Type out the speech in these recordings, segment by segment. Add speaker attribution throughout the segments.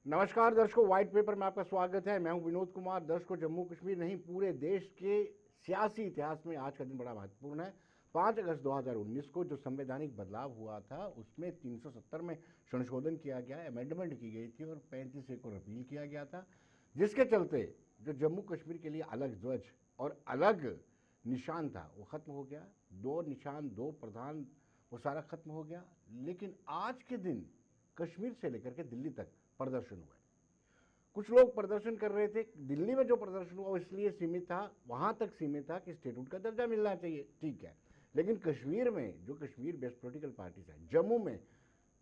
Speaker 1: नमस्कार दर्शकों, white paper में आपका स्वागत है। मैं हूं विनोद कुमार। दर्शकों, जम्मू कश्मीर नहीं पूरे देश के सियासी इतिहास में आज का दिन बड़ा महत्वपूर्ण है। 5 अगस्त 2019 को जो संवैधानिक बदलाव हुआ था उसमें 370 में संशोधन किया गया, अमेंडमेंट की गई थी और 35 को रिपील किया गया था, जिसके चलते जो जम्मू कश्मीर के लिए अलग ध्वज और अलग निशान था वो खत्म हो गया। 2 निशान 2 प्रधान वो सारा खत्म हो गया। लेकिन आज के दिन कश्मीर से लेकर के दिल्ली तक प्रदर्शन हुए। कुछ लोग प्रदर्शन कर रहे थे। दिल्ली में जो प्रदर्शन हुआ वो इसलिए सीमित था, वहां तक सीमित था कि स्टेटहुड का दर्जा मिलना चाहिए, ठीक है। लेकिन कश्मीर में जो कश्मीर बेस्ड पॉलिटिकल पार्टीज है, जम्मू में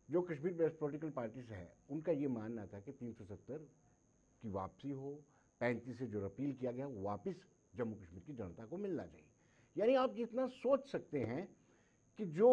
Speaker 1: जो कश्मीर बेस्ड पॉलिटिकल पार्टीज है, उनका ये मानना था कि 370 की वापसी हो, 35 से जो अपील किया गया वो वापस जम्मू कश्मीर की जनता को मिलना चाहिए। यानी आप जितना सोच सकते हैं कि जो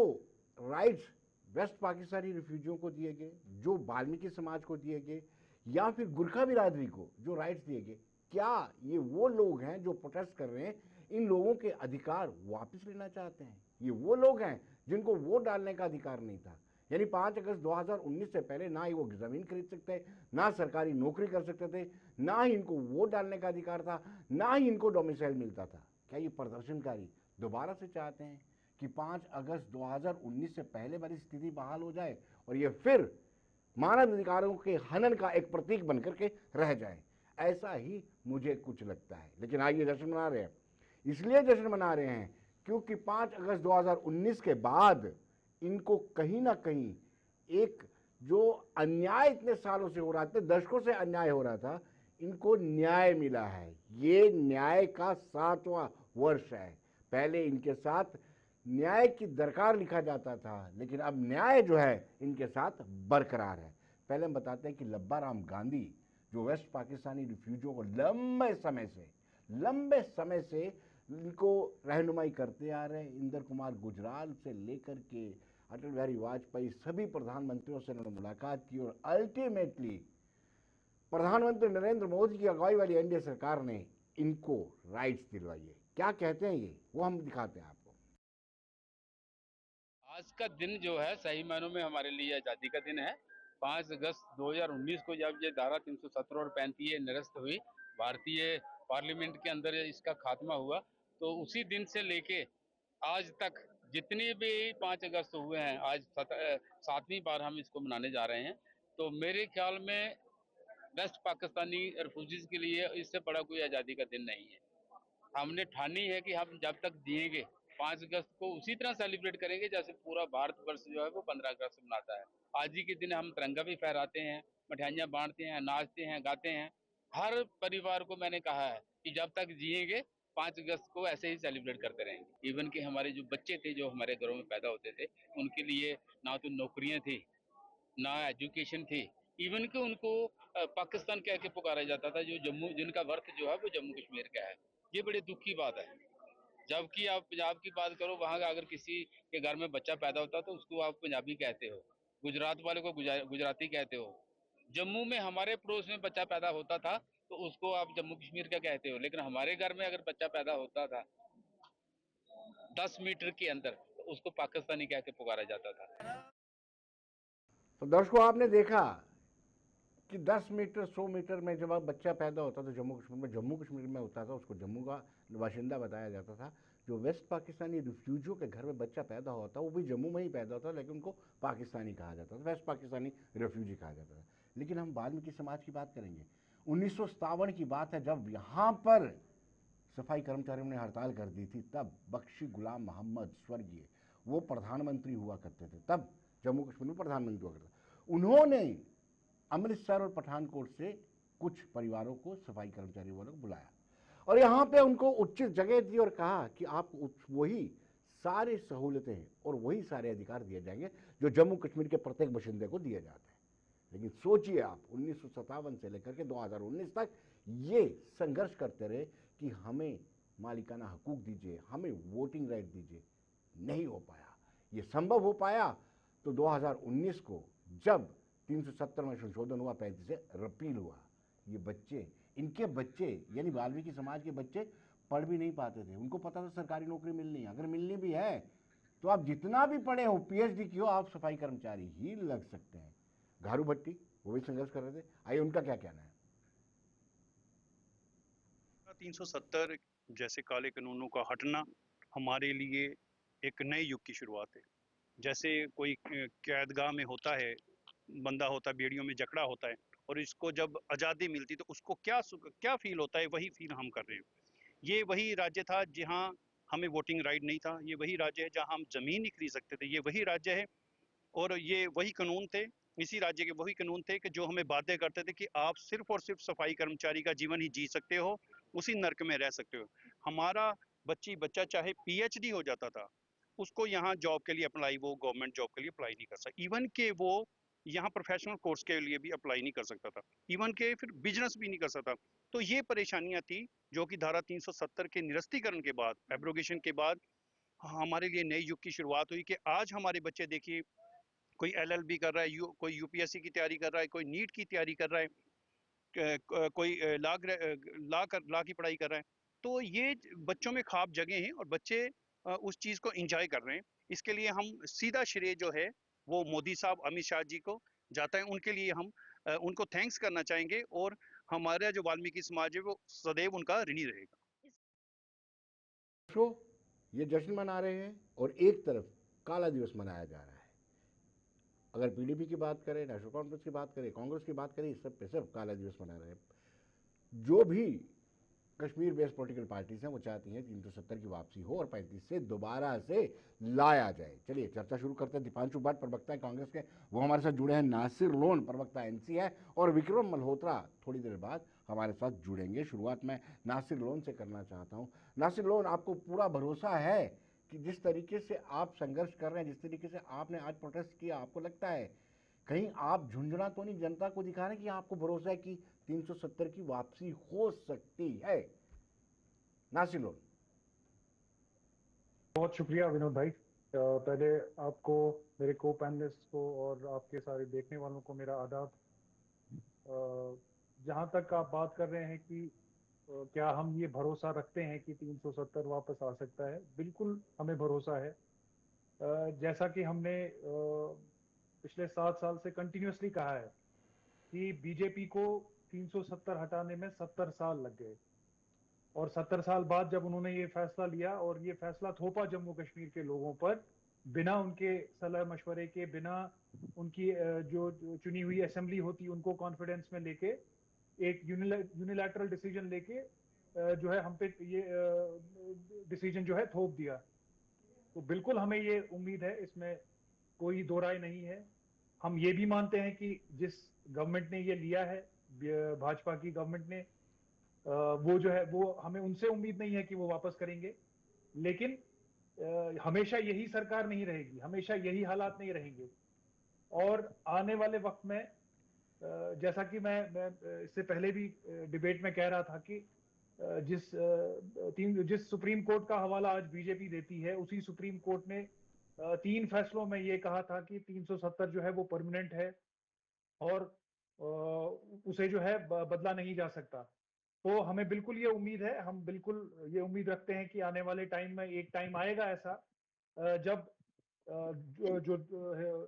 Speaker 1: राइट्स वेस्ट पाकिस्तानी रिफ्यूजियों को दिए गए, जो वाल्मीकि समाज को दिए गए, या फिर गुरखा बिरादरी को जो राइट्स दिए गए, क्या ये वो लोग हैं जो प्रोटेस्ट कर रहे हैं इन लोगों के अधिकार वापस लेना चाहते हैं? ये वो लोग हैं जिनको वोट डालने का अधिकार नहीं था। यानी 5 अगस्त 2019 से पहले ना ही वो जमीन खरीद सकते, ना सरकारी नौकरी कर सकते थे, ना ही इनको वोट डालने का अधिकार था, ना ही इनको डोमिसाइल मिलता था। क्या ये प्रदर्शनकारी दोबारा से चाहते हैं कि 5 अगस्त 2019 से पहले वाली स्थिति बहाल हो जाए और ये फिर मानव अधिकारों के हनन का एक प्रतीक बनकर के रह जाए? ऐसा ही मुझे कुछ लगता है। लेकिन आइए, जश्न मना रहे हैं। इसलिए जश्न मना रहे हैं क्योंकि 5 अगस्त 2019 के बाद इनको कहीं ना कहीं एक जो अन्याय इतने सालों से हो रहा था, दशकों से अन्याय हो रहा था, इनको न्याय मिला है। ये न्याय का 7वां वर्ष है। पहले इनके साथ न्याय की दरकार लिखा जाता था, लेकिन अब न्याय जो है इनके साथ बरकरार है। पहले हम बताते हैं कि लब्बा राम गांधी जो वेस्ट पाकिस्तानी रिफ्यूजियों को लंबे समय से इनको रहनुमाई करते आ रहे हैं, इंदर कुमार गुजराल से लेकर के अटल बिहारी वाजपेयी सभी प्रधानमंत्रियों से उन्होंने मुलाकात की और अल्टीमेटली प्रधानमंत्री नरेंद्र मोदी की अगुवाई वाली एनडीए सरकार ने इनको राइट्स दिलवाई है। क्या कहते हैं ये, वो हम दिखाते हैं आपको।
Speaker 2: आज का दिन जो है सही मायनों में हमारे लिए आजादी का दिन है। 5 अगस्त 2019 को जब ये धारा 317 और 35 निरस्त हुई, भारतीय पार्लियामेंट के अंदर इसका खात्मा हुआ, तो उसी दिन से लेके आज तक जितने भी 5 अगस्त हुए हैं, आज 7वीं बार हम इसको मनाने जा रहे हैं। तो मेरे ख्याल में वेस्ट पाकिस्तानी रिफ्यूजीज के लिए इससे बड़ा कोई आजादी का दिन नहीं है। हमने ठानी है कि हम जब तक जिएंगे 5 अगस्त को उसी तरह सेलिब्रेट करेंगे जैसे पूरा भारतवर्ष जो है वो 15 अगस्त मनाता है। आज ही के दिन हम तिरंगा भी फहराते हैं, मिठाइयाँ बांटते हैं, नाचते हैं, गाते हैं। हर परिवार को मैंने कहा है कि जब तक जिएंगे 5 अगस्त को ऐसे ही सेलिब्रेट करते रहेंगे। इवन कि हमारे जो बच्चे थे जो हमारे घरों में पैदा होते थे, उनके लिए ना तो नौकरियां थी, ना एजुकेशन थी। इवन कि उनको पाकिस्तान कह के पुकारा जाता था, जो जम्मू जिनका वर्थ जो है वो जम्मू कश्मीर का है। ये बड़ी दुख की बात है। जबकि आप पंजाब की बात करो, वहां का अगर किसी के घर में बच्चा पैदा होता तो उसको आप पंजाबी कहते हो, गुजरात वाले को गुजराती कहते हो। जम्मू में हमारे पड़ोस में बच्चा पैदा होता था तो उसको आप जम्मू कश्मीर का कहते हो, लेकिन हमारे घर में अगर बच्चा पैदा होता था 10 मीटर के अंदर तो उसको पाकिस्तानी कह के पुकारा जाता था।
Speaker 1: तो दर्शकों, आपने देखा कि 10 मीटर 100 मीटर में जब बच्चा पैदा होता था जम्मू कश्मीर में होता था, उसको जम्मू का बाशिंदा बताया जाता था। जो वेस्ट पाकिस्तानी रिफ्यूजियों के घर में बच्चा पैदा होता वो भी जम्मू में ही पैदा होता, लेकिन उनको पाकिस्तानी कहा जाता था, वेस्ट पाकिस्तानी रेफ्यूजी कहा जाता था। लेकिन हम वाल्मीकि समाज की बात करेंगे। 1957 की बात है, जब यहाँ पर सफाई कर्मचारियों ने हड़ताल कर दी थी, तब बख्शी गुलाम मोहम्मद स्वर्गीय वो प्रधानमंत्री हुआ करते थे, तब जम्मू कश्मीर में प्रधानमंत्री हुआ करते थे। उन्होंने अमृतसर और पठानकोट से कुछ परिवारों को, सफाई कर्मचारियों वालों को बुलाया और यहां पे उनको उचित जगह दी और कहा कि आप वही सारी सहूलतें और वही सारे अधिकार दिए जाएंगे जो जम्मू कश्मीर के प्रत्येक बाशिंदे को दिए जाते हैं। लेकिन सोचिए आप, 1957 से लेकर के 2019 तक ये संघर्ष करते रहे कि हमें मालिकाना हकूक दीजिए, हमें वोटिंग राइट दीजिए। नहीं हो पाया। ये संभव हो पाया तो 2019 को जब 370 में संशोधन हुआ, 35 से रिपील हुआ। ये बच्चे, इनके बच्चे यानी वाल्मीकि समाज के बच्चे पढ़ भी नहीं पाते थे। उनको पता था सरकारी नौकरी मिलनी है, अगर मिलनी भी है तो आप जितना भी पढ़े हो, पीएचडी की हो, आप सफाई कर्मचारी ही लग सकते हैं। घारू भट्टी वो भी संघर्ष कर रहे थे। आइए उनका क्या कहना है।
Speaker 3: 370 जैसे काले कानूनों का हटना हमारे लिए एक नए युग की शुरुआत है। जैसे कोई कैदगाह में होता है, बंदा होता है, बेड़ियों में जकड़ा होता है, और इसको जब आज़ादी मिलती तो उसको क्या क्या फील होता है, वही फील हम कर रहे हैं। ये वही राज्य था जहाँ हमें वोटिंग राइट नहीं था, ये वही राज्य है जहाँ हम जमीन नहीं खरीद सकते थे, ये वही राज्य है और ये वही कानून थे, इसी राज्य के वही कानून थे कि जो हमें बाध्य करते थे कि आप सिर्फ और सिर्फ सफाई कर्मचारी का जीवन ही जी सकते हो, उसी नर्क में रह सकते हो। हमारा बच्चा चाहे पीएचडी हो जाता था, उसको यहाँ जॉब के लिए अप्लाई, वो गवर्नमेंट जॉब के लिए अप्लाई नहीं कर सकता, इवन के वो यहाँ प्रोफेशनल कोर्स के लिए भी अप्लाई नहीं कर सकता था, इवन के फिर बिजनेस भी नहीं कर सकता। तो ये परेशानियां थी जो कि धारा 370 के निरस्तीकरण के बाद, एब्रोगेशन के बाद हमारे लिए नए युग की शुरुआत हुई कि आज हमारे बच्चे देखिए, कोई एलएलबी कर रहा है, कोई यूपीएससी की तैयारी कर रहा है, कोई नीट की तैयारी कर रहा है, कोई लॉ की पढ़ाई कर रहा है। तो ये बच्चों में ख्वाब जगे हैं और बच्चे उस चीज़ को एंजॉय कर रहे हैं। इसके लिए हम सीधा श्रेय जो है वो मोदी साहब, अमित शाह जी को जाता है। उनके लिए हम उनको थैंक्स करना चाहेंगे और हमारा जो वाल्मीकि समाज है वो सदैव उनका ऋणी रहेगा।
Speaker 1: ये जश्न मना रहे हैं और एक तरफ काला दिवस मनाया जा रहा है। अगर पीडीपी की बात करें, नेशनल कॉन्फ्रेंस की बात करें, कांग्रेस की बात करें, सब पे सब काला दिवस मना रहे हैं। जो भी कश्मीर बेस्ड पॉलिटिकल पार्टीज हैं वो चाहती हैं 370 की वापसी हो और 35 से दोबारा से लाया जाए। चलिए चर्चा शुरू करते हैं। दीपांशु भट्ट प्रवक्ता है कांग्रेस के, वो हमारे साथ जुड़े हैं। नासिर लोन प्रवक्ता एनसी है और विक्रम मल्होत्रा थोड़ी देर बाद हमारे साथ जुड़ेंगे। शुरुआत मैं नासिर लोन से करना चाहता हूं। नासिर लोन, आपको पूरा भरोसा है कि जिस तरीके से आप संघर्ष कर रहे हैं, जिस तरीके से आपने आज प्रोटेस्ट किया, आपको लगता है कहीं आप झुंझुना तो नहीं जनता को दिखा रहे कि आपको भरोसा है कि 370 की वापसी हो सकती है? नासिर लोन।
Speaker 4: बहुत शुक्रिया विनोद भाई। पहले आपको, मेरे को पैनलिस्ट को और आपके सारे देखने वालों को मेरा आदाब। जहां तक आप बात कर रहे हैं कि क्या हम ये भरोसा रखते हैं कि 370 वापस आ सकता है, बिल्कुल हमें भरोसा है। जैसा कि हमने पिछले 7 साल से कंटिन्यूसली कहा है कि बीजेपी को 370 हटाने में 70 साल लग गए, और 70 साल बाद जब उन्होंने ये फैसला लिया और ये फैसला थोपा जम्मू कश्मीर के लोगों पर, बिना उनके सलाह मशवरे के, बिना उनकी जो चुनी हुई असेंबली होती उनको कॉन्फिडेंस में लेके, एक यूनिलैटरल डिसीजन लेके जो है हम पे ये डिसीजन जो है थोप दिया। तो बिल्कुल हमें ये उम्मीद है, इसमें कोई दो राय नहीं है। हम ये भी मानते हैं कि जिस गवर्नमेंट ने ये लिया है, भाजपा की गवर्नमेंट ने, वो जो है वो हमें उनसे उम्मीद नहीं है कि वो वापस करेंगे। लेकिन हमेशा यही सरकार नहीं रहेगी, हमेशा यही हालात नहीं रहेंगे। और आने वाले वक्त में जैसा कि मैं इससे पहले भी डिबेट में कह रहा था कि जिस सुप्रीम कोर्ट का हवाला आज बीजेपी देती है, उसी सुप्रीम कोर्ट ने 3 फैसलों में ये कहा था कि 370 जो है वो परमानेंट है और उसे जो है बदला नहीं जा सकता। तो हमें बिल्कुल ये उम्मीद है, हम बिल्कुल ये उम्मीद रखते हैं कि आने वाले टाइम में एक टाइम आएगा ऐसा जब जो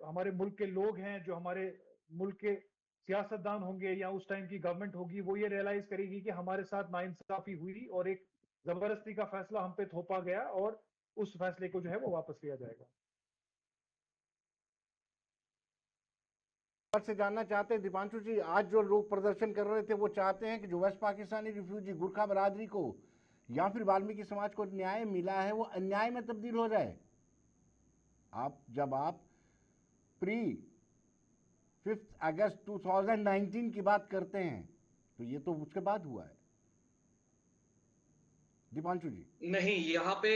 Speaker 4: हमारे मुल्क के लोग हैं, जो हमारे मुल्क के सियासतदान होंगे या उस टाइम की गवर्नमेंट होगी, वो ये रियलाइज करेगी कि हमारे साथ नाइंसाफी हुई और एक जबरदस्ती का फैसला हम पे थोपा गया और उस फैसले को जो है वो वापस लिया जाएगा।
Speaker 1: से जानना चाहते हैं दीपांशु जी, आज जो लोग प्रदर्शन कर रहे थे वो चाहते हैं कि जो वेस्ट पाकिस्तानी रिफ्यूजी गुरखा बरादरी को या फिर वाल्मीकि समाज को न्याय मिला है वो अन्याय में तब्दील हो जाए। जब आप प्री 5 अगस्त 2019 की बात करते हैं तो ये तो उसके बाद हुआ है। दीपांशु जी।
Speaker 5: नहीं, यहाँ पे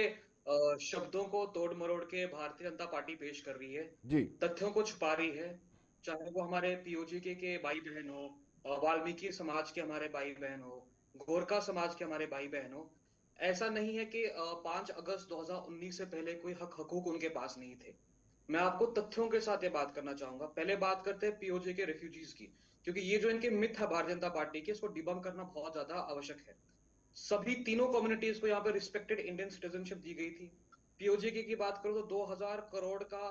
Speaker 5: शब्दों को तोड़ मरोड़ के भारतीय जनता पार्टी पेश कर रही है
Speaker 1: जी,
Speaker 5: तथ्यों को छुपा रही है। चाहे वो हमारे पीओजी के भाई बहन हो, वाल्मीकि समाज के हमारे भाई बहन हो, गोरखा समाज के हमारे भाई बहन हो। ऐसा नहीं है कि 5 अगस्त 2019 से पहले कोई हक हकूक उनके पास नहीं थे। मैं आपको तथ्यों के साथ ये बात करना चाहूंगा। पहले बात करते हैं पीओजे के रेफ्यूजीज की, क्योंकि ये जो इनके मिथ है भारतीय जनता पार्टी के, इसको डिबंक करना बहुत ज्यादा आवश्यक है। सभी तीनों कम्युनिटीज को यहाँ पे रिस्पेक्टेड इंडियन सिटीजनशिप दी गई थी। पीओजे की बात करो तो 2000 करोड़ का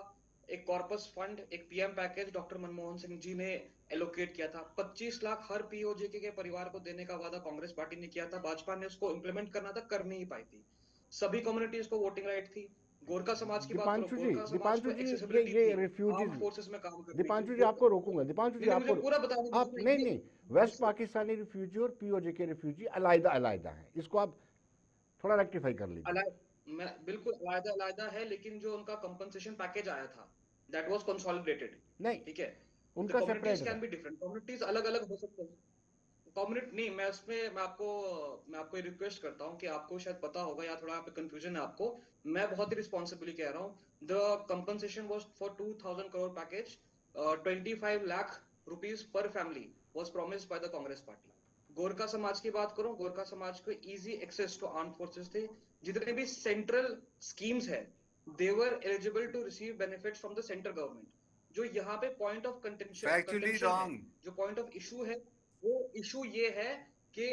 Speaker 5: एक कॉर्पस फंड, एक PM package doctor Manmohan Singh ji ने एलोकेट किया था। 25 लाख हर पीओजेके के परिवार को देने का वादा कांग्रेस पार्टी ने किया था, भाजपा ने उसको इंप्लीमेंट करना था, कर नहीं पाई थी। सभी कम्युनिटीज को वोटिंग राइट थी। गोरखा समाज की बात करो, गोरखा समाज को
Speaker 1: दीपांशु जी,
Speaker 5: एक्सेसिबिलिटी
Speaker 1: ये
Speaker 5: थी
Speaker 1: रिफ्यूजीज,
Speaker 5: आर्म्ड फोर्सेस में काम करने की।
Speaker 1: दीपांशु जी आपको रोकूंगा, दीपांशु जी
Speaker 5: नहीं,
Speaker 1: आपको,
Speaker 5: मुझे पूरा बताने
Speaker 1: आप
Speaker 5: दीजिए
Speaker 1: नहीं
Speaker 5: ये
Speaker 1: नहीं, वेस्ट पाकिस्तानी रिफ्यूजी और पीओजे के रिफ्यूजी अलग अलग हैं, इसको आप थोड़ा रेक्टिफाई कर लीजिए।
Speaker 5: मैं बिल्कुल अलग अलग है, लेकिन जो उनका कंपनसेशन पैकेज आया था दैट वाज कंसोलिडेटेड।
Speaker 1: नहीं,
Speaker 5: ठीक है, द
Speaker 1: उनका
Speaker 5: कम्युनिटीज
Speaker 1: सेपरेट
Speaker 5: कैन
Speaker 1: था।
Speaker 5: बी डिफरेंट, कम्युनिटीज अलग अलग हो सकते हैं। कम्युनिटी नहीं, मैं आपको रिक्वेस्ट करता हूँ कि आपको शायद पता होगा या थोड़ा पे कंफ्यूजन है आपको। मैं बहुत ही रिस्पॉन्सिबली कह रहा हूँ, the compensation was for 2000 crore package, 25 lakh rupees per family was promised by the Congress party. Gorkha समाज की बात करूं, गोरखा समाज को easy access to arm forces थे। जितने भी सेंट्रल स्कीम्स है, they were eligible to receive benefits from the central government. जो यहाँ पे पॉइंट ऑफ
Speaker 6: फैक्चुअली
Speaker 5: कंटेंशन है,
Speaker 6: रॉन्ग।
Speaker 5: जो पॉइंट ऑफ इशू है, वो इशू ये है कि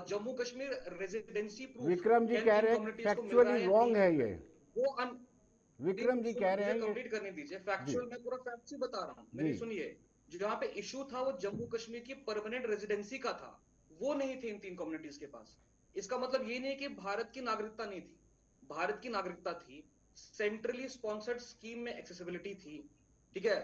Speaker 5: जम्मू कश्मीर रेजिडेंसी प्रूफ
Speaker 1: विक्रम जी
Speaker 5: क्या
Speaker 1: कह
Speaker 5: तीन
Speaker 1: रहे हैं
Speaker 5: कम्युनिटीज को मिल रहा
Speaker 1: फैक्चुअली
Speaker 5: है या नहीं
Speaker 1: रॉन्ग है
Speaker 5: मिल रहा
Speaker 1: ये,
Speaker 5: है। वो
Speaker 1: विक्रम जी कह रहे
Speaker 5: मुझे
Speaker 1: हैं ये।
Speaker 5: कंप्लीट करने दीजिए,
Speaker 1: जी
Speaker 5: फैक्चुअल मैं पूरा फैक्ट ही बता रहा हूँ,
Speaker 1: जी,
Speaker 5: मेरी सुनिए। जो यहाँ पे इशू था वो जम्मू कश्मीर की परमानेंट रेजिडेंसी का था, वो नहीं थी इन तीन कम्युनिटीज के पास। इसका मतलब ये नहीं कि भारत की नागरिकता नहीं थी, भारत की नागरिकता थी, सेंट्रली स्पॉन्सर्ड स्कीम में एक्सेसिबिलिटी थी, ठीक है,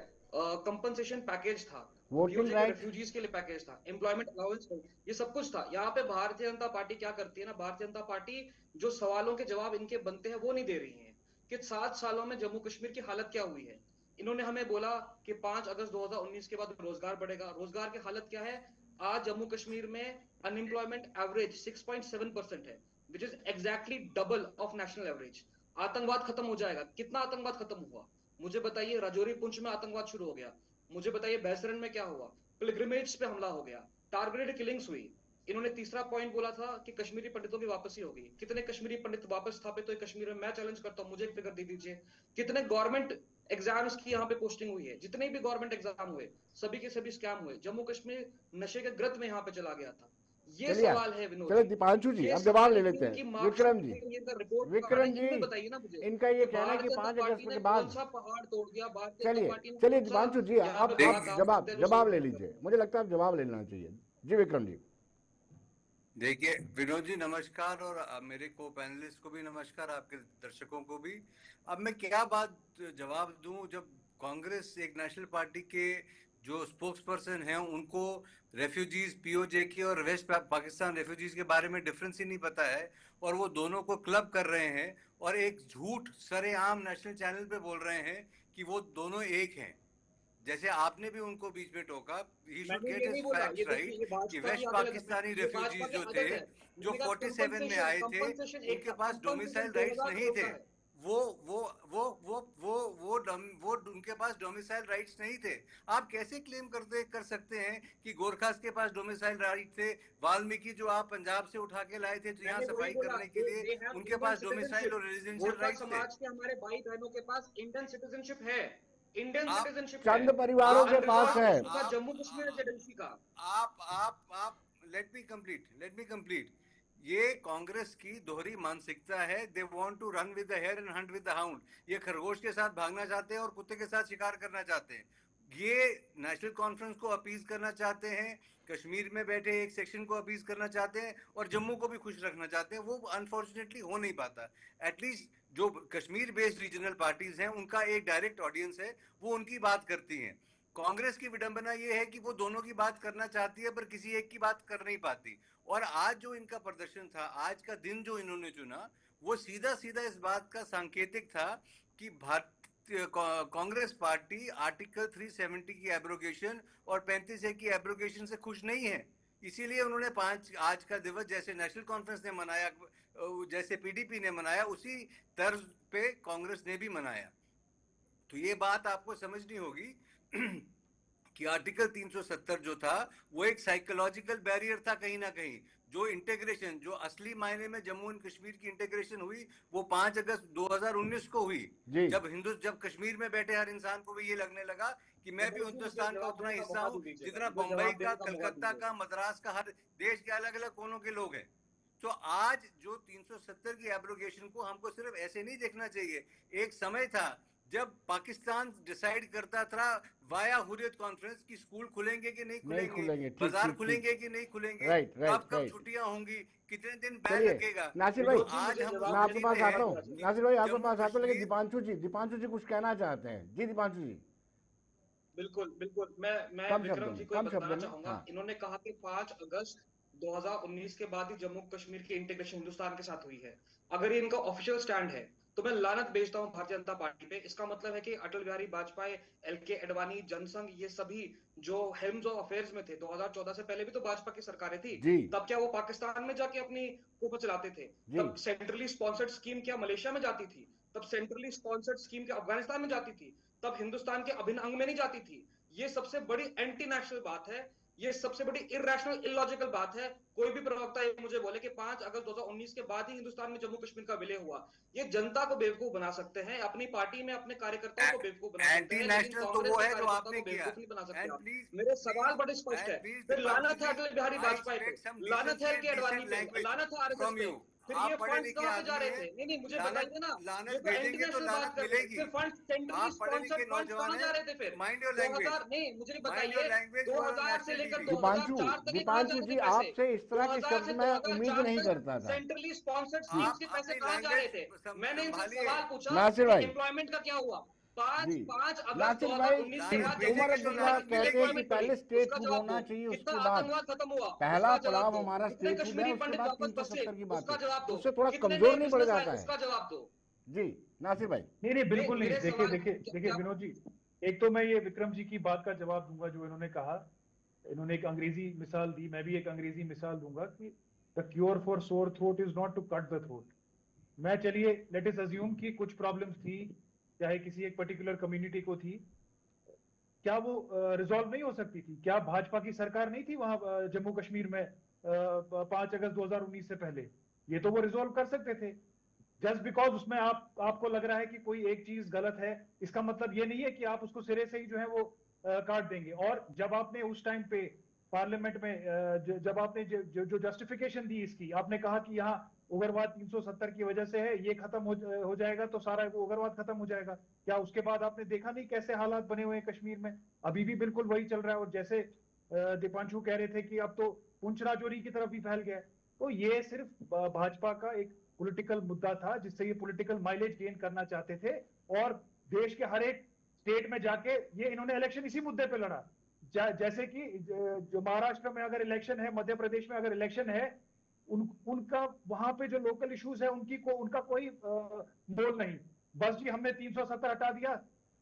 Speaker 5: कंपनसेशन पैकेज था,
Speaker 1: वोटिंग
Speaker 5: पीओजे के
Speaker 1: राइट।
Speaker 5: रेफ्यूजीज के लिए पैकेज था, एम्प्लॉयमेंट अलाउंस, ये सब कुछ था। यहाँ पे भारतीय जनता पार्टी क्या करती है ना, भारतीय जनता पार्टी जो सवालों के जवाब इनके बनते हैं वो नहीं दे रही है कि 7 सालों में जम्मू कश्मीर की हालत क्या हुई है। इन्होंने हमें बोला कि 5 अगस्त 2019 के बाद रोजगार बढ़ेगा, रोजगार की हालत क्या है? आज जम्मू कश्मीर में अनएम्प्लॉयमेंट एवरेज 6.7% है, which is exactly double of national average. आतंकवाद खत्म हो जाएगा, कितना आतंकवाद खत्म हुआ मुझे बताइए? राजौरी पुंछ में आतंकवाद शुरू हो गया, मुझे बताइए बैसरन में क्या हुआ? पिलग्रिमेज पे हमला हो गया, टारगेटेड किलिंग्स हुई। इन्होंने तीसरा पॉइंट बोला था कि कश्मीरी पंडितों की वापसी होगी। कितने कश्मीरी पंडित वापस स्थापित हुए कश्मीर में? मैं चैलेंज करता हूं, मुझे एक फिगर दे दीजिए। कितने गवर्नमेंट एग्जाम्स की यहाँ पे पोस्टिंग हुई है? जितने भी गवर्नमेंट एग्जाम हुए सभी के सभी स्कैम हुए। जम्मू कश्मीर नशे के ग्रत में यहाँ पे चला गया था। ये
Speaker 1: चलिए
Speaker 5: सवाल है विनोद
Speaker 1: चलिए
Speaker 5: जी,
Speaker 1: दीपांशु जी
Speaker 5: ये
Speaker 1: अब जवाब
Speaker 5: सवाल
Speaker 1: ले
Speaker 5: है कि
Speaker 1: लेते
Speaker 5: उनकी
Speaker 1: हैं।
Speaker 5: मार्कशीट
Speaker 1: विक्रम जी,
Speaker 5: ये रिपोर्ट कहाँ है,
Speaker 1: विक्रम जी,
Speaker 5: इनमें बताइए ना मुझे
Speaker 1: इनका ये
Speaker 5: कि
Speaker 1: कहना है कि
Speaker 5: भारतीय जनता
Speaker 1: 5 अगस्त
Speaker 5: पार्टी
Speaker 1: के
Speaker 5: ने
Speaker 1: बाद,
Speaker 5: कौन सा पहाड़ तोड़ दिया, भारतीय जनता
Speaker 1: चलिए
Speaker 5: पार्टी ने
Speaker 1: चलिए
Speaker 5: कौन सा
Speaker 1: दीपांशु जी
Speaker 5: यहाँ पे
Speaker 1: अब
Speaker 5: बड़ा
Speaker 1: आप
Speaker 5: काम
Speaker 1: जवाब
Speaker 5: करते हैं जो
Speaker 1: जवाब
Speaker 5: सब
Speaker 1: ले
Speaker 5: लोग
Speaker 1: लीजिए,
Speaker 5: करते हैं।
Speaker 1: मुझे लगता है आप जवाब ले लेना चाहिए। जी विक्रम जी।
Speaker 6: देखिए विनोद जी नमस्कार, और मेरे को पैनलिस्ट को भी नमस्कार, आपके दर्शकों को भी। अब मैं क्या बात जवाब दूं जब कांग्रेस एक नेशनल पार्टी के जो स्पोक्स पर्सन हैं उनको रेफ्यूजीज पीओजे के और वेस्ट पाकिस्तान रेफ्यूजीज के बारे में डिफरेंस ही नहीं पता है, और वो दोनों को क्लब कर रहे हैं और एक झूठ सरेआम नेशनल चैनल पे बोल रहे हैं कि वो दोनों एक हैं। जैसे आपने भी उनको बीच में टोका, ही शुड
Speaker 5: मैंने
Speaker 6: गेट
Speaker 5: ये नहीं
Speaker 6: हिज
Speaker 5: बोला, ये
Speaker 6: फैक्ट्स
Speaker 5: देखिए
Speaker 6: राइट
Speaker 5: ये
Speaker 6: कि
Speaker 5: भाजपा की
Speaker 6: वेस्ट
Speaker 5: आदत है,
Speaker 6: पाकिस्तानी
Speaker 5: ये भाजपा
Speaker 6: रेफ्यूजीज
Speaker 5: की
Speaker 6: जो थे,
Speaker 5: आदत है।
Speaker 6: जो
Speaker 5: मैंने कहा
Speaker 6: 47 में आए थे,
Speaker 5: कंपनसेशन एक
Speaker 6: उनके
Speaker 5: था,
Speaker 6: पास
Speaker 5: कंपनसेशन
Speaker 6: डोमिसाइल राइट्स
Speaker 5: 2000
Speaker 6: नहीं
Speaker 5: करोड़
Speaker 6: थे।
Speaker 5: का है।
Speaker 6: वो उनके पास डोमिसाइल राइट्स नहीं थे। आप कैसे क्लेम कर सकते हैं कि गोरखास के पास डोमिसाइल राइट थे? वाल्मीकि जो आप पंजाब से उठा के लाए थे तो यहाँ
Speaker 5: मैंने वही
Speaker 6: सफाई
Speaker 5: बोला,
Speaker 6: करने के लिए,
Speaker 5: दे हैव
Speaker 6: उनके
Speaker 5: इंडियन
Speaker 6: पास डोमिसाइल
Speaker 5: सिटीजनशिप।
Speaker 6: और रेजिडेंशियल
Speaker 5: गोरखा
Speaker 6: राइट्स थे।
Speaker 5: समाज के हमारे भाई बहनों के पास इंडियन सिटीजनशिप है, इंडियन
Speaker 6: आप
Speaker 5: सिटीजनशिप है।
Speaker 1: चंद परिवारों के पास
Speaker 5: अनरिजॉल्व
Speaker 1: है।
Speaker 5: इशू था जम्मू कश्मीर रेजिडेंसी का।
Speaker 6: आप लेट मी कंप्लीट। ये कांग्रेस की दोहरी मानसिकता है। They want to run with the hare and hunt with the hound. ये खरगोश के साथ भागना चाहते हैं और कुत्ते के साथ शिकार करना चाहते हैं। ये नेशनल कॉन्फ्रेंस को अपीज करना चाहते हैं, कश्मीर में बैठे एक सेक्शन को अपीज करना चाहते हैं, और जम्मू को भी खुश रखना चाहते हैं। वो अनफॉर्चुनेटली हो नहीं पाता। एटलीस्ट जो कश्मीर बेस्ड रीजनल पार्टीज हैं उनका एक डायरेक्ट ऑडियंस है, वो उनकी बात करती हैं। कांग्रेस की विडंबना यह है कि वो दोनों की बात करना चाहती है पर किसी एक की बात कर नहीं पाती। और आज जो इनका प्रदर्शन था, आज का दिन जो इन्होंने चुना, वो सीधा सीधा इस बात का सांकेतिक था कि कांग्रेस पार्टी आर्टिकल 370 की एब्रोगेशन और 35A की एब्रोगेशन से खुश नहीं है। इसीलिए उन्होंने आज का दिवस जैसे नेशनल कॉन्फ्रेंस ने मनाया, जैसे पीडीपी ने मनाया, उसी तर्ज पे कांग्रेस ने भी मनाया। तो ये बात आपको समझनी होगी कि आर्टिकल 370 जो था वो एक साइकोलॉजिकल बैरियर था कहीं ना कहीं। जो इंटीग्रेशन, जो असली मायने में जम्मू एंड कश्मीर की इंटीग्रेशन हुई, वो 5 अगस्त 2019 को हुई, जब कश्मीर में बैठे हर इंसान को भी ये लगने लगा कि मैं भी हिंदुस्तान का उतना हिस्सा हूँ जितना बम्बई का, कलकत्ता का, मद्रास का, हर देश के अलग अलग कोनों के लोग हैं। तो आज जो 370 की एब्रोगेशन को हमको सिर्फ ऐसे नहीं देखना चाहिए। एक समय था जब पाकिस्तान डिसाइड करता था वाया हुर्रियत कॉन्फ्रेंस की स्कूल खुलेंगे कि नहीं
Speaker 1: नहीं
Speaker 6: खुलेंगे,
Speaker 1: खुलेंगे, ठीक
Speaker 6: बाजार
Speaker 1: ठीक ठीक,
Speaker 6: खुलेंगे कि नहीं खुलेंगे,
Speaker 1: राइट
Speaker 6: कब
Speaker 1: राइट
Speaker 6: कब
Speaker 1: राइट।
Speaker 6: छुट्टियां होंगी, कितने दिन बैन
Speaker 1: चलिए
Speaker 6: लगेगा,
Speaker 1: नासिर भाई,
Speaker 6: तो
Speaker 5: विनोद जी
Speaker 6: आज
Speaker 5: मुझे
Speaker 6: हम
Speaker 5: जवाब
Speaker 1: मैं
Speaker 6: वो
Speaker 1: आपके
Speaker 5: देने
Speaker 1: पास
Speaker 6: जीते
Speaker 5: दो
Speaker 1: आता
Speaker 6: हैं
Speaker 1: हूँ,
Speaker 5: थोड़ा सा।
Speaker 6: कि
Speaker 1: नासिर भाई आपके
Speaker 6: जम्मू
Speaker 1: पास आता हूँ, लेकिन
Speaker 6: कश्मीर।
Speaker 1: दीपांशु जी कुछ कहना चाहते हैं। जी दीपांशु जी,
Speaker 5: बिल्कुल बिल्कुल, मैं
Speaker 1: कम शब्दों
Speaker 5: विक्रम जी
Speaker 1: में,
Speaker 5: को ये
Speaker 1: कम
Speaker 5: बताना
Speaker 1: शब्दों में,
Speaker 5: चाहूंगा।
Speaker 1: हाँ।
Speaker 5: इन्होंने कहा कि 5 अगस्त 2019 के बाद ही जम्मू कश्मीर की इंटीग्रेशन हिंदुस्तान के साथ हुई है। अगर ये इनका ऑफिशियल स्टैंड है तो मैं लानत भेजता हूं भारतीय जनता पार्टी पे। इसका मतलब है कि अटल बिहारी वाजपेयी, एलके एडवाणी, जनसंघ, ये सभी जो हेल्म्स ऑफ अफेयर्स में थे 2014 से पहले भी तो भाजपा की सरकारें थी।
Speaker 1: जी
Speaker 5: तब क्या वो पाकिस्तान में जाके अपनी हुकूमत चलाते थे?
Speaker 1: जी
Speaker 5: तब सेंट्रली स्पॉन्सर्ड स्कीम क्या मलेशिया में जाती थी? तब सेंट्रली स्पॉन्सर्ड स्कीम क्या अफगानिस्तान में जाती थी? तब हिंदुस्तान के अभिन्न अंग में नहीं जाती थी? ये सबसे बड़ी एंटी नेशनल बात है। ये सबसे बड़ी इरेशनल इलॉजिकल बात है। कोई भी प्रवक्ता ये मुझे बोले कि 5 अगस्त 2019 के बाद ही हिंदुस्तान में जम्मू कश्मीर का विलय हुआ। ये जनता को बेवकूफ बना सकते हैं, अपनी पार्टी में अपने कार्यकर्ताओं को बेवकूफ बना सकते
Speaker 6: एंटी
Speaker 5: हैं, लेकिन
Speaker 6: नेशनल तो
Speaker 5: कांग्रेस
Speaker 6: वो
Speaker 5: के
Speaker 6: है जो
Speaker 5: कार्यकर्ता
Speaker 6: आपने
Speaker 5: को
Speaker 6: किया।
Speaker 5: बेवकूफ नहीं बना सकते
Speaker 6: एंड
Speaker 5: आप।
Speaker 6: प्लीज
Speaker 5: मेरे सवाल
Speaker 6: प्लीज
Speaker 5: बड़े स्पष्ट
Speaker 6: एंड
Speaker 5: है।
Speaker 6: प्लीज
Speaker 5: फिर
Speaker 6: दीपांशु
Speaker 5: लानत है
Speaker 6: जी,
Speaker 5: अटल बिहारी
Speaker 6: आई
Speaker 5: वाजपेयी पे,
Speaker 6: एक्सपेक्ट सम
Speaker 5: लानत है
Speaker 6: decency
Speaker 5: L K
Speaker 6: and
Speaker 5: Advani
Speaker 6: decent
Speaker 5: पे,
Speaker 6: लैंग्वेज
Speaker 5: लानत है आरएसएस
Speaker 6: फ्रॉम
Speaker 5: पे।
Speaker 6: यू।
Speaker 5: फिर ये
Speaker 6: आप पढ़े
Speaker 5: फंड्स
Speaker 6: लिखे
Speaker 5: कहां पे जा
Speaker 6: आदमी
Speaker 5: रहे
Speaker 6: हैं,
Speaker 5: थे? नहीं नहीं, मुझे
Speaker 6: लानत
Speaker 5: बताइए ना। ये
Speaker 6: लानत
Speaker 5: तो
Speaker 6: भेजेंगे तो
Speaker 5: इंटरनेशनल बात
Speaker 6: लानत
Speaker 5: कर रहे हैं।
Speaker 6: मिलेगी।
Speaker 5: फिर फंड सेंट्रली
Speaker 6: आप पढ़े लिखे
Speaker 5: स्पॉन्सर्ड फंड्स
Speaker 6: नौजवान
Speaker 5: कहां
Speaker 6: हैं,
Speaker 5: जा रहे थे फिर?
Speaker 6: माइंड योर लैंग्वेज,
Speaker 5: 2000 नहीं, मुझे नहीं
Speaker 6: माइंड योर
Speaker 5: बताइए।
Speaker 6: लैंग्वेज, यू आर ऑन
Speaker 5: 2000 से
Speaker 6: नेशनल
Speaker 5: लेकर
Speaker 6: टीवी।
Speaker 5: 2004 तक ये कहां जा
Speaker 1: दीपांशु
Speaker 5: रहे थे
Speaker 1: जी,
Speaker 5: पैसे?
Speaker 1: आपसे इस तरह के
Speaker 5: 2000
Speaker 1: शब्द
Speaker 5: से
Speaker 1: मैं उम्मीद
Speaker 5: 2004
Speaker 1: नहीं
Speaker 5: तक
Speaker 1: करता था।
Speaker 5: सेंट्रली स्पॉन्सर्ड
Speaker 1: जी
Speaker 5: स्कीम्स के
Speaker 6: आप
Speaker 5: पैसे
Speaker 6: अपनी
Speaker 5: कहां जा रहे
Speaker 6: लैंग्वेज
Speaker 5: थे? मैंने इनसे
Speaker 6: संभालिए।
Speaker 5: सवाल पूछा
Speaker 1: नासिर
Speaker 5: कि
Speaker 1: भाई,
Speaker 5: एम्प्लॉयमेंट का क्या हुआ? 5
Speaker 1: जी
Speaker 5: 5 अगस्त
Speaker 1: नासिर भाई,
Speaker 5: 2019 के
Speaker 6: लानत
Speaker 5: बाद जम्मू
Speaker 1: उमर
Speaker 6: भेजेंगे तो
Speaker 5: कश्मीर में
Speaker 1: अब्दुल्ला
Speaker 6: लानत
Speaker 5: कितनी
Speaker 1: कहते हैं
Speaker 6: मिलेगी।
Speaker 1: कि
Speaker 5: डिप्लॉयमेंट बढ़ी?
Speaker 1: पहले स्टेट
Speaker 5: उसका
Speaker 1: हुड
Speaker 5: जवाब
Speaker 1: होना
Speaker 5: दो।
Speaker 1: चाहिए,
Speaker 5: कितना
Speaker 1: उसके बाद
Speaker 5: आतंकवाद खत्म हुआ?
Speaker 1: पहला
Speaker 5: उसका जवाब
Speaker 1: पड़ाव
Speaker 5: दो।
Speaker 1: हमारा
Speaker 5: कितने
Speaker 1: स्टेट हुड है,
Speaker 5: कश्मीरी
Speaker 1: उसके
Speaker 5: पंडित
Speaker 1: बाद
Speaker 5: वापस बसे?
Speaker 1: 370 की बात
Speaker 5: उसका
Speaker 1: है,
Speaker 5: जवाब
Speaker 1: तो
Speaker 5: दो।
Speaker 1: उससे थोड़ा
Speaker 5: कितने
Speaker 1: कमजोर
Speaker 5: नए
Speaker 1: नहीं पड़
Speaker 5: बिजनेस आए?
Speaker 1: जाता है?
Speaker 5: उसका जवाब दो।
Speaker 1: जी नासिर भाई,
Speaker 4: नहीं नहीं,
Speaker 5: नहीं,
Speaker 4: बिल्कुल नहीं।
Speaker 5: मेरे
Speaker 4: देखिए
Speaker 5: सवाल
Speaker 4: देखिए देखिए
Speaker 5: क्या?
Speaker 4: विनोद जी, एक तो मैं ये विक्रम जी की बात का जवाब दूंगा जो इन्होंने कहा। इन्होंने एक अंग्रेजी मिसाल दी, मैं भी एक अंग्रेजी मिसाल दूंगा कि the cure for sore throat is not to cut the throat. मैं, चलिए लेट अस अज्यूम कि कुछ प्रॉब्लम्स थी, चाहे किसी एक पर्टिकुलर कम्युनिटी को थी, क्या वो रिजॉल्व नहीं हो सकती थी? क्या भाजपा की सरकार नहीं थी वहां जम्मू कश्मीर में 5 अगस्त 2019 से पहले? ये तो वो रिजॉल्व कर सकते थे। जस्ट बिकॉज उसमें आपको लग रहा है कि कोई एक चीज गलत है, इसका मतलब ये नहीं है कि आप उसको सिरे से ही जो है वो काट देंगे। और जब आपने उस टाइम पे पार्लियामेंट में जब आपने जो जस्टिफिकेशन दी इसकी, आपने कहा कि यहाँ उग्रवाद 370 की वजह से है, ये खत्म हो जाएगा तो सारा वो उग्रवाद खत्म हो जाएगा। क्या उसके बाद आपने देखा नहीं कैसे हालात बने हुए हैं कश्मीर में? अभी भी बिल्कुल वही चल रहा है। और जैसे दीपांशु कह रहे थे कि अब तो पुंछ राजौरी की तरफ भी फैल गया है, तो ये सिर्फ भाजपा का एक पॉलिटिकल मुद्दा था जिससे ये पॉलिटिकल माइलेज गेन करना चाहते थे। और देश के हर एक स्टेट में जाके ये इन्होंने इलेक्शन इसी मुद्दे पे लड़ा। जैसे कि जो महाराष्ट्र में अगर इलेक्शन है, मध्य प्रदेश में अगर इलेक्शन है, उनका वहां पे जो लोकल इश्यूज है उनका कोई मोल नहीं। बस जी हमने 370 हटा दिया,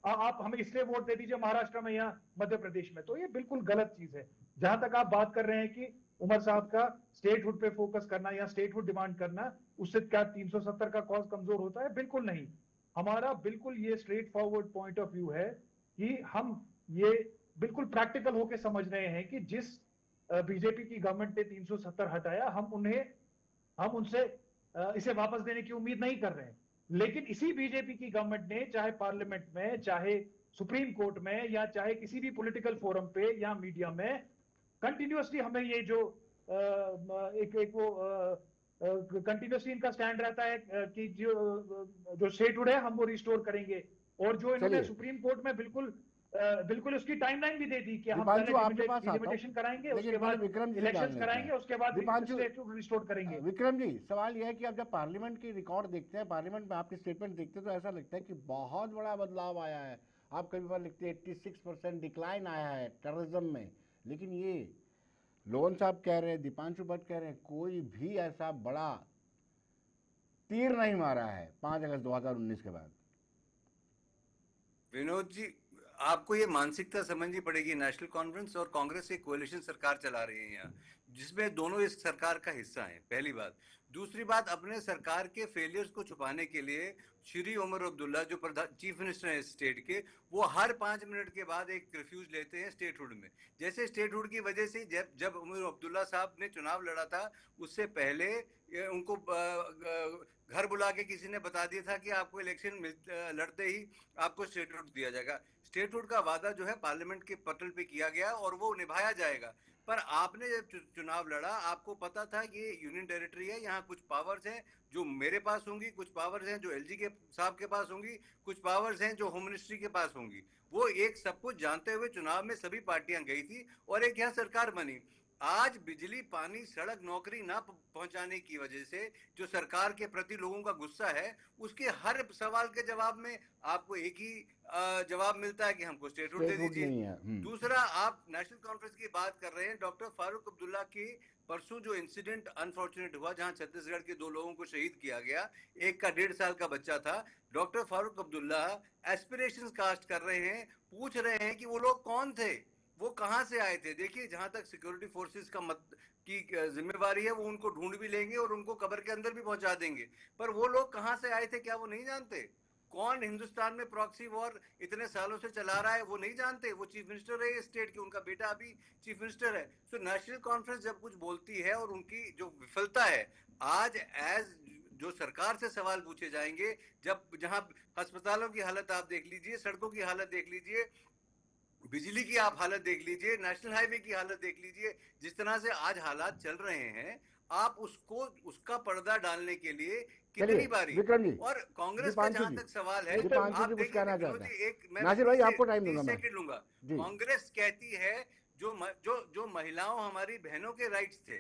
Speaker 4: आप हमें इसलिए वोट दे दीजिए महाराष्ट्र में या मध्य प्रदेश में। तो ये बिल्कुल गलत चीज है। जहां तक आप बात कर रहे हैं कि उमर साहब का स्टेटहुड पे फोकस करना या स्टेटहुड डिमांड करना, उससे क्या 370 का कॉज कमजोर होता है? बिल्कुल नहीं। हमारा बिल्कुल ये straight forward point of view है कि हम ये बिल्कुल प्रैक्टिकल होकर समझ रहे हैं कि जिस बीजेपी की गवर्नमेंट ने 370 हटाया, हम उनसे इसे वापस देने की उम्मीद नहीं कर रहे हैं। लेकिन इसी बीजेपी की गवर्नमेंट ने चाहे पार्लियामेंट में, चाहे सुप्रीम कोर्ट में, या चाहे किसी भी पॉलिटिकल फोरम पे या मीडिया में कंटिन्यूअसली हमें ये जो एक वो कंटिन्यूअसली इनका स्टैंड रहता है कि जो स्टेटहुड है हम वो रिस्टोर करेंगे। और जो इन्होंने
Speaker 1: चलिए
Speaker 4: सुप्रीम कोर्ट में बिल्कुल उसकी टाइमलाइन भी दे दी कि हम
Speaker 1: दीपांशु
Speaker 4: पहले
Speaker 1: आपके पास आता हूँ,
Speaker 4: डिलिमिटेशन कराएंगे,
Speaker 1: लेकिन
Speaker 4: उसके
Speaker 1: पहले
Speaker 4: बाद
Speaker 1: विक्रम जी से जान
Speaker 4: इलेक्शंस
Speaker 1: लेते
Speaker 4: कराएंगे,
Speaker 1: हैं।
Speaker 4: उसके बाद
Speaker 1: दीपांशु,
Speaker 4: स्टेटहुड रिस्टोर करेंगे।
Speaker 1: विक्रम जी, सवाल यह है कि अब जब पार्लियामेंट की रिकॉर्ड देखते हैं, पार्लियामेंट में आपकी स्टेटमेंट देखते हैं, तो ऐसा लगता है कि बहुत बड़ा बदलाव आया है। आप कभी बार लिखते हैं 86% डिक्लाइन आया है टेररिज्म में, लेकिन ये लोन साहब कह रहे हैं, दीपांशु भट्ट कह रहे हैं, कोई भी ऐसा बड़ा तीर नहीं मारा है 5 अगस्त 2019 के बाद।
Speaker 6: विनोद जी, आपको ये मानसिकता समझनी पड़ेगी। नेशनल कॉन्फ्रेंस और कांग्रेस एक कोalition सरकार चला रही है यहाँ, जिसमें दोनों इस सरकार का हिस्सा हैं, पहली बात। दूसरी बात, अपने सरकार के फेलियर्स को छुपाने के लिए श्री उमर अब्दुल्ला जो चीफ मिनिस्टर है स्टेट के, वो हर 5 मिनट के बाद एक रिफ्यूज लेते हैं स्टेटहुड में। जैसे स्टेटहुड की वजह से जब उमर अब्दुल्ला साहब ने चुनाव लड़ा था, उससे पहले उनको घर बुला के किसी ने बता दिया था कि आपको इलेक्शन लड़ते ही आपको स्टेटहुड दिया जाएगा। स्टेटहुड का वादा जो है पार्लियामेंट के पटल पे किया गया और वो निभाया जाएगा। पर आपने जब चुनाव लड़ा, आपको पता था कि ये यूनियन टेरिटरी है, यहाँ कुछ पावर्स हैं जो मेरे पास होंगी, कुछ पावर्स हैं जो एलजी के साहब के पास होंगी, कुछ पावर्स हैं जो होम मिनिस्ट्री के पास होंगी। वो एक सब कुछ जानते हुए चुनाव में सभी पार्टियां गई थी और एक यहाँ सरकार बनी। आज बिजली, पानी, सड़क, नौकरी ना पहुंचाने की वजह से जो सरकार के प्रति लोगों का गुस्सा है, उसके हर सवाल के जवाब में आपको एक ही जवाब मिलता है कि हमको स्टेटहुड दे दीजिए। दूसरा, आप नेशनल कॉन्फ्रेंस की बात कर रहे हैं, डॉक्टर फारूक अब्दुल्ला की परसों जो इंसिडेंट अनफॉर्चुनेट हुआ, जहां छत्तीसगढ़ के 2 लोगों को शहीद किया गया, एक का 1.5 साल का बच्चा था। Doctor Farooq Abdullah aspirations cast कर रहे हैं, पूछ रहे हैं कि वो लोग कौन थे, वो कहां से आए थे। देखिए, जहां तक सिक्योरिटी फोर्सेस की जिम्मेवारी है, वो उनको ढूंढ भी लेंगे और उनको कब्र के अंदर भी पहुंचा देंगे, पर वो लोग कहां से आए थे क्या वो नहीं जानते? कौन हिंदुस्तान में प्रॉक्सी वॉर इतने सालों से चला रहा है वो नहीं जानते? वो चीफ मिनिस्टर है स्टेट के, उनका बेटा अभी चीफ मिनिस्टर है। सो नेशनल कॉन्फ्रेंस जब कुछ बोलती है और उनकी जो विफलता है, आज एज जो सरकार से सवाल पूछे जाएंगे, जब जहां अस्पतालों की हालत आप देख लीजिए, सड़कों की हालत देख लीजिए, बिजली की आप हालत देख लीजिए, नेशनल हाईवे की हालत देख लीजिए, जिस तरह से आज हालात चल रहे हैं, आप उसका पर्दा डालने के लिए कितनी बारी। और कांग्रेस का जहां तक सवाल है, आप देखिए,
Speaker 1: नासिर भाई आपको टाइम दूंगा,
Speaker 6: 30 सेकंड लूंगा। कांग्रेस कहती है जो महिलाओं, हमारी बहनों के राइट्स थे,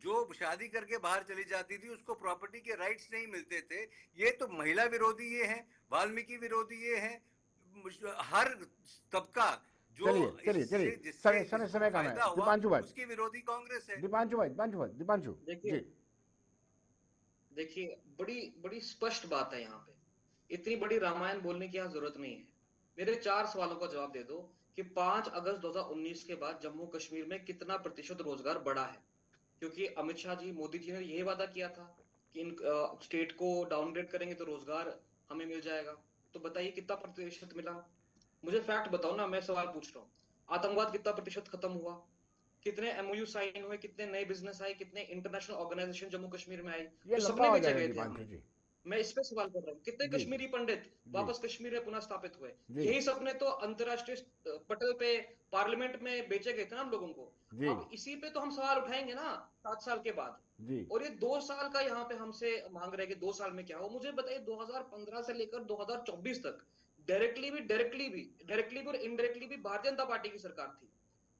Speaker 6: जो शादी करके बाहर चली जाती थी, उसको प्रॉपर्टी के राइट्स नहीं मिलते थे, ये तो महिला विरोधी ये है, वाल्मीकि विरोधी ये है, हर तबका जो
Speaker 1: समय का है। दीपांशु भाई,
Speaker 6: उसकी विरोधी कांग्रेस है।
Speaker 1: दीपांशु
Speaker 5: देखिए, बड़ी बड़ी स्पष्ट बात है यहाँ पे, इतनी बड़ी रामायण बोलने की यहाँ जरूरत नहीं है। मेरे 4 सवालों का जवाब दे दो कि 5 अगस्त 2019 के बाद जम्मू कश्मीर में कितना प्रतिशत रोजगार बढ़ा है? क्योंकि अमित शाह जी, मोदी जी ने यही वादा किया था कि इन स्टेट को डाउनग्रेड करेंगे तो रोजगार हमें मिल जाएगा। तो बताइए कितना प्रतिशत मिला? मुझे फैक्ट बताओ ना, मैं सवाल पूछ रहा हूँ। आतंकवाद कितना प्रतिशत खत्म हुआ? कितने एमओयू साइन हुए? कितने नए बिजनेस आए? कितने इंटरनेशनल ऑर्गेनाइजेशन जम्मू कश्मीर में आई?
Speaker 1: ये
Speaker 5: सपने में जगह थे। मैं इस पे सवाल कर रहा हूँ, कितने कश्मीरी पंडित वापस कश्मीर में पुनः स्थापित हुए? यही सपने तो अंतरराष्ट्रीय पटल पे, पार्लियामेंट में बेचे गए थे ना हम लोगों को। अब इसी पे तो हम सवाल उठाएंगे ना 7 साल के बाद। और ये 2 साल का यहाँ पे हमसे मांग रहे कि 2 साल में क्या हो। मुझे बताइए, 2015 से लेकर 2024 तक डायरेक्टली भी और इनडायरेक्टली भी भारतीय जनता पार्टी की सरकार थी।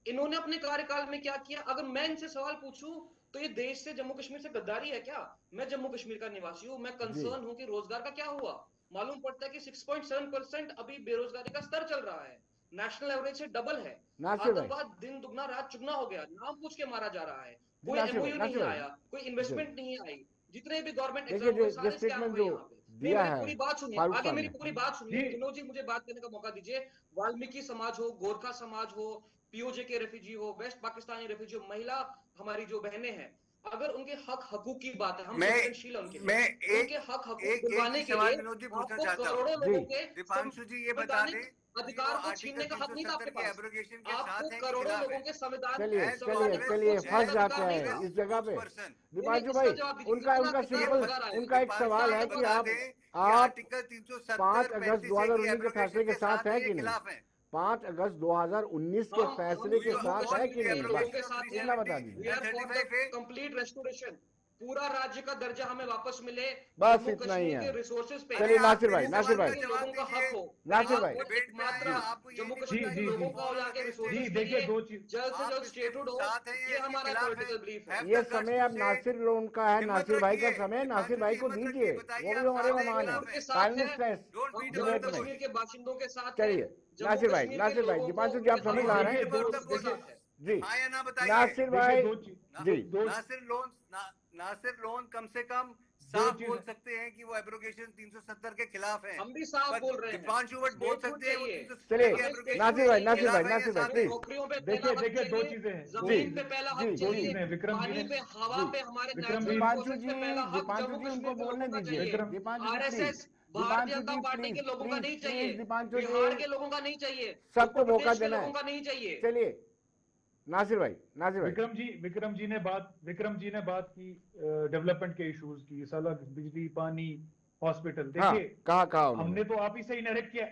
Speaker 5: इन्होंने अपने कार्यकाल में क्या किया? अगर मैं इनसे सवाल पूछूं तो ये देश से, जम्मू कश्मीर से गद्दारी है क्या? मैं जम्मू कश्मीर का निवासी हूं, मैं कंसर्न हूं कि रोजगार का क्या हुआ। मालूम पड़ता है कि 6.7% अभी बेरोजगारी का स्तर चल रहा है, नेशनल एवरेज से डबल है। आतंकवाद दिन दुगना रात चुगना हो गया, नाम पूछ के मारा जा रहा है। कोई एमओयू नहीं आया, कोई इन्वेस्टमेंट नहीं आई। जितने भी गवर्नमेंट एग्जाम सारे स्कैम हुए यहाँ पे।
Speaker 1: दिया
Speaker 5: मेरी
Speaker 1: है,
Speaker 5: पूरी बात सुनिए, आगे मेरी पूरी बात सुनिए विनोद जी, मुझे बात करने का मौका दीजिए। वाल्मीकि समाज हो, गोरखा समाज हो, पीओजे के रेफ्यूजी हो, वेस्ट पाकिस्तानी रेफ्यूजी हो, महिला हमारी जो बहनें हैं, अगर उनके हक हकूक की बात है, हम संवेदनशील उनके लिए, उनके हक हकूक दिलवाने के लिए आपको करोड़ों लोगों के
Speaker 6: दीपांशु जी ये बता दें,
Speaker 5: अधिकार को छीनने का हक नहीं था आपके पास। आपको करोड़ों लोगों के संविधान,
Speaker 1: चलिए फंस जाते हैं इस जगह पे। दीपांशु भाई, उनका एक सवाल है कि आप 5 अगस्त 2019 के फैसले के साथ है कि नहीं? 5 अगस्त 2019 के फैसले के साथ है कि नहीं? इतना बता दीजिए।
Speaker 5: कंप्लीट रेस्टोरेशन, पूरा राज्य का दर्जा हमें वापस मिले,
Speaker 1: बस इतना ही है।
Speaker 5: रिसोर्सेज पे।
Speaker 1: चलिए नासिर भाई,
Speaker 5: लोगों का हक हो,
Speaker 1: नासिर भाई,
Speaker 5: जम्मू कश्मीर के लोगों को और जाके रिसोर्सेज
Speaker 4: देखिए, 2 चीज
Speaker 5: जल्द से जल्द स्टेटहुड हो, ये हमारा पॉलिटिकल बिलीफ है।
Speaker 1: ये समय अब नासिर लोन का है, नासिर भाई का समय, नासिर भाई को दीजिए, वो भी हमारे मेहमान है।
Speaker 5: जम्मू कश्मीर के बाशिंदों के साथ।
Speaker 1: चलिए नासिर भाई, दीपांशु जी आप समझ ला रहे हैं जी? नासिर भाई जी,
Speaker 6: नासिर लोन कम से कम साफ बोल सकते हैं कि वो एब्रोगेशन 370 के खिलाफ है।
Speaker 5: हम भी साफ बोल रहे हैं,
Speaker 6: दीपांशु भट्ट बोल सकते हैं वो 370
Speaker 1: चलिए नासिर भाई प्लीज
Speaker 5: नौकरियों पे
Speaker 4: देखिए 2 चीजें हैं।
Speaker 5: जमीन पे पहला हक चाहिए,
Speaker 4: विक्रम
Speaker 5: पानी पे, हवा पे, हमारे
Speaker 1: दीपांशु जी उनको बोलने दीजिए।
Speaker 5: आरएसएस भारतीय जनता पार्टी के लोगों का नहीं चाहिए,
Speaker 1: दीपांशु जी,
Speaker 5: बिहार के लोगों का नहीं चाहिए,
Speaker 1: सबको मौका देना है,
Speaker 5: लोगों का नहीं चाहिए।
Speaker 1: चलिए नासिर भाई,
Speaker 4: विक्रम जी ने बात की डेवलपमेंट के इश्यूज की, सड़क, बिजली, पानी, हॉस्पिटल। देखिए
Speaker 1: कहा
Speaker 4: हमने तो आप ही से ही नरेट किया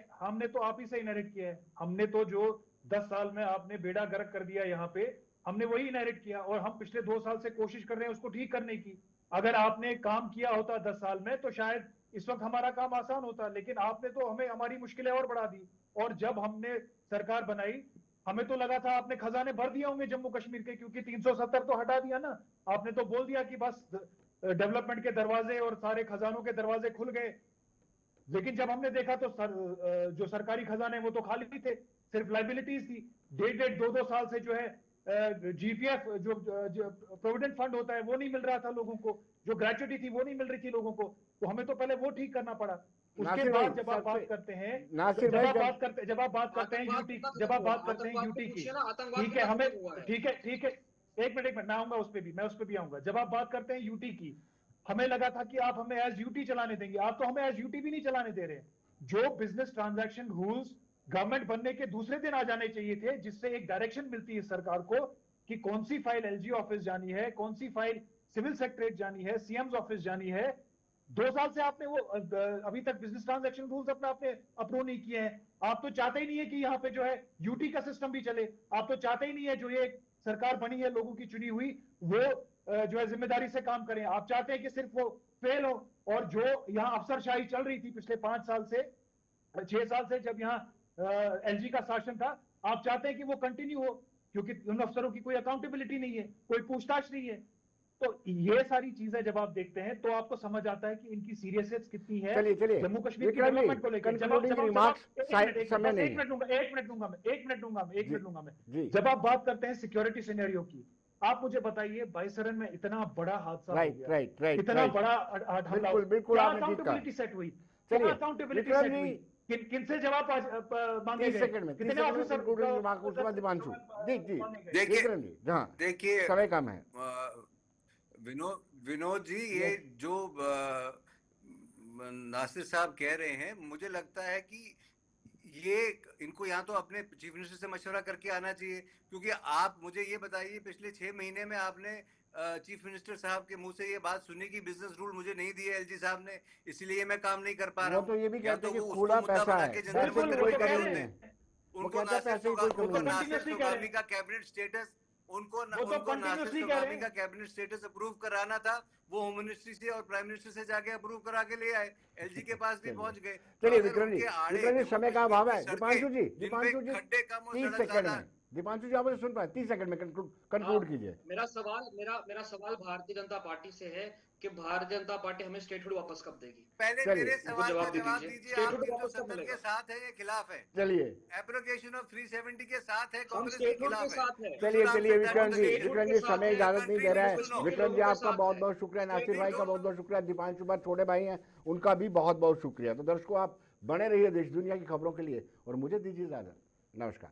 Speaker 4: है। हमने तो जो 10 साल में आपने बेड़ा गर्क कर दिया यहाँ पे, हमने वही इनहेरिट किया और हम पिछले 2 साल से कोशिश कर रहे हैं उसको ठीक करने की। अगर आपने काम किया होता 10 साल में तो शायद इस वक्त हमारा काम आसान होता, लेकिन आपने तो हमें हमारी मुश्किलें और बढ़ा दी। और जब हमने सरकार बनाई, हमें तो लगा था आपने खजाने भर दिए होंगे जम्मू कश्मीर के, क्योंकि 370 तो हटा दिया ना। आपने तो बोल दिया कि बस डेवलपमेंट के दरवाजे और सारे खजानों के दरवाजे खुल गए। लेकिन जब हमने देखा तो जो सरकारी खजाने वो तो खाली थे, सिर्फ लाइबिलिटीज थी। 1.5-2 साल से जो है जीपीएफ जो प्रोविडेंट फंड होता है वो नहीं मिल रहा था लोगों को, जो ग्रेचुइटी थी वो नहीं मिल रही थी लोगों को। तो हमें तो पहले वो ठीक करना पड़ा। उसके बाद जब आप बात करते हैं जब आप बात करते हैं यूटी, जब आप बात करते हैं यूटी की, ठीक है हमें, ठीक है एक मिनट मैं आऊंगा उस पर भी, मैं उस पर भी आऊंगा। जब आप बात करते हैं यूटी की, हमें लगा था कि आप हमें एज यूटी चलाने देंगे, आप तो हमें एज यूटी भी नहीं चलाने दे रहे। जो बिजनेस ट्रांजैक्शन रूल्स गवर्नमेंट बनने के दूसरे दिन आ जाने चाहिए थे, जिससे एक डायरेक्शन मिलती है सरकार को कि कौन सी फाइल एलजी ऑफिस जानी है, कौन सी फाइल सिविल सेक्रेटरीट जानी है, सीएम्स ऑफिस जानी है। 2 साल से आपने वो अभी तक बिजनेस ट्रांजैक्शन रूल्स अपना आपने अप्रूव नहीं किए हैं। आप तो चाहते ही नहीं है कि यहाँ पे जो है यूटी का सिस्टम भी चले। आप तो चाहते ही नहीं है जो ये सरकार बनी है लोगों की चुनी हुई, वो जो है जिम्मेदारी से काम करें। आप चाहते हैं कि सिर्फ वो फेल हो। और जो यहाँ अफसरशाही चल रही थी पिछले 5 साल से, 6 साल से, जब यहाँ एलजी का शासन था, आप चाहते हैं कि वो कंटिन्यू हो, क्योंकि उन अफसरों की कोई अकाउंटेबिलिटी नहीं है, कोई पूछताछ नहीं है। तो ये सारी चीजें जब आप देखते हैं तो आपको समझ आता है कि इनकी सीरियसनेस कितनी है जम्मू कश्मीर की डेवलपमेंट को लेकर। एक मिनट दूंगा मैं। जब आप बात करते हैं सिक्योरिटी सिनेरियो की, आप मुझे बताइए बाईसरन में इतना बड़ा हादसा हो गया, इतना बड़ा हमला, अकाउंटेबिलिटी सेट हुई, अकाउंटेबिलिटी सेट हुई, किनसे जवाब मांगे गए, कितने ऑफिसर,
Speaker 6: देखिए
Speaker 1: समय कम है।
Speaker 6: विनोद जी, ये जो नासिर साहब कह रहे हैं, मुझे लगता है कि ये इनको यहाँ तो अपने चीफ मिनिस्टर से मशवरा करके आना चाहिए। क्योंकि आप मुझे ये बताइए, पिछले 6 महीने में आपने चीफ मिनिस्टर साहब के मुंह से ये बात सुनी कि बिजनेस रूल मुझे नहीं दिए एलजी साहब ने, इसलिए मैं काम नहीं कर पा रहा हूँ।
Speaker 1: तो ये भी कहते हैं कि कूड़ा पैसा है,
Speaker 6: उनको नासिर का कैबिनेट स्टेटस, उनको नासिर का कैबिनेट स्टेटस अप्रूव कराना था, वो होम मिनिस्ट्री से और प्राइम मिनिस्टर से जाके अप्रूव करा के ले आए, एलजी के पास भी पहुंच गए।
Speaker 1: चलिए विक्रम जी समय का अभाव है। दीपांशु जी 30 सेकंड में, दीपांशु जी आप मुझे सुन पाए, 30 सेकंड में कंक्लूड कीजिए।
Speaker 5: मेरा सवाल भारतीय जनता पार्टी से है कि भारतीय जनता पार्टी हमें स्टेटहुड वापस कब देगी?
Speaker 6: पहले मेरे सवाल का जवाब दीजिए, आप 370 के साथ है या खिलाफ है?
Speaker 1: चलिए,
Speaker 6: एप्लीकेशन ऑफ 370 के साथ है, कांग्रेस के खिलाफ है।
Speaker 1: चलिए विक्रम जी समय इजाजत नहीं दे रहा है। विक्रम जी आपका बहुत बहुत शुक्रिया, नासिर भाई का बहुत बहुत शुक्रिया, दीपांशु भाई छोटे भाई हैं उनका भी बहुत बहुत शुक्रिया। तो दर्शकों, आप बने रहिए देश दुनिया की खबरों के लिए और मुझे दीजिए इजाजत। नमस्कार।